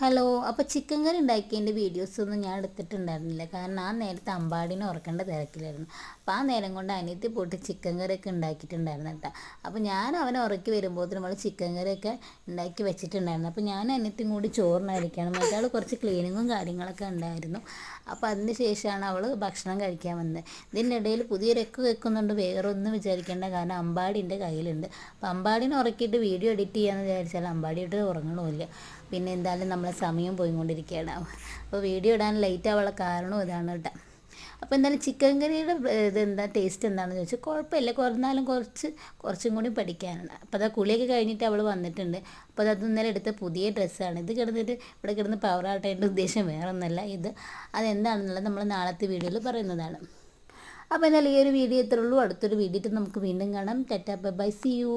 Hello. അപ്പോൾ chicken കറി ഉണ്ടാക്കിയതിൻ്റെ വീഡിയോസൊന്നും ഞാൻ എടുത്തിട്ടുണ്ടായിരുന്നില്ല. കാരണം ആ നേരത്തെ അമ്പാടിനെ ഉറക്കേണ്ട തിരക്കിലായിരുന്നു. അപ്പോൾ ആ നേരം കൊണ്ട് അനിയത്തി പോയിട്ട് ചിക്കൻ കറിയൊക്കെ ഉണ്ടാക്കിയിട്ടുണ്ടായിരുന്നു കേട്ടോ. അപ്പോൾ ഞാൻ അവനെ ഉറക്കി വരുമ്പോൾ നമ്മൾ ചിക്കൻ കറിയൊക്കെ ഉണ്ടാക്കി വെച്ചിട്ടുണ്ടായിരുന്നു. അപ്പോൾ ഞാൻ അനിയത്തിയും കൂടി ചോറിനായിരിക്കണം. മറ്റയാൾ കുറച്ച് ക്ലീനിങ്ങും കാര്യങ്ങളൊക്കെ ഉണ്ടായിരുന്നു. അപ്പോൾ അതിന് ശേഷമാണ് അവൾ ഭക്ഷണം കഴിക്കാൻ വന്നത്. ഇതിൻ്റെ ഇടയിൽ പുതിയൊരു എക്ക് വെക്കുന്നുണ്ട്, വേറെ ഒന്നും വിചാരിക്കേണ്ട. കാരണം അമ്പാടി എൻ്റെ കയ്യിലുണ്ട്. അപ്പോൾ അമ്പാടിനെ ഉറക്കിയിട്ട് വീഡിയോ എഡിറ്റ് ചെയ്യാമെന്ന് വിചാരിച്ചാൽ അമ്പാടിയിട്ട് ഉറങ്ങണമില്ല. പിന്നെ എന്തായാലും നമ്മളെ സമയം പോയിക്കൊണ്ടിരിക്കുകയാണ്. അപ്പോൾ വീഡിയോ ഇടാൻ ലേറ്റ് ആവാനുള്ള കാരണവും ഇതാണ് കേട്ടോ. അപ്പോൾ എന്തായാലും ചിക്കൻ കറിയുടെ ഇതെന്താ ടേസ്റ്റ് എന്താണെന്ന് ചോദിച്ചാൽ കുഴപ്പമില്ല, കുറഞ്ഞാലും കുറച്ചും കൂടി പഠിക്കാനുണ്ട്. അപ്പോൾ അതാ കുളിയൊക്കെ കഴിഞ്ഞിട്ട് അവൾ വന്നിട്ടുണ്ട്. അപ്പോൾ അത് ഇന്നലെ എടുത്ത പുതിയ ഡ്രസ്സാണ്. ഇത് കിടന്നിട്ട് ഇവിടെ കിടന്ന് പവറാവട്ടെ. എൻ്റെ ഉദ്ദേശം വേറെ ഒന്നല്ല. അതെന്താണെന്നുള്ളത് നമ്മൾ നാളത്തെ വീഡിയോയിൽ പറയുന്നതാണ്. അപ്പോൾ എന്തായാലും ഈ ഒരു വീഡിയോ ഇത്രയുള്ളൂ. അടുത്തൊരു വീഡിയോ നമുക്ക് വീണ്ടും കാണാം. Tata bye bye, see U.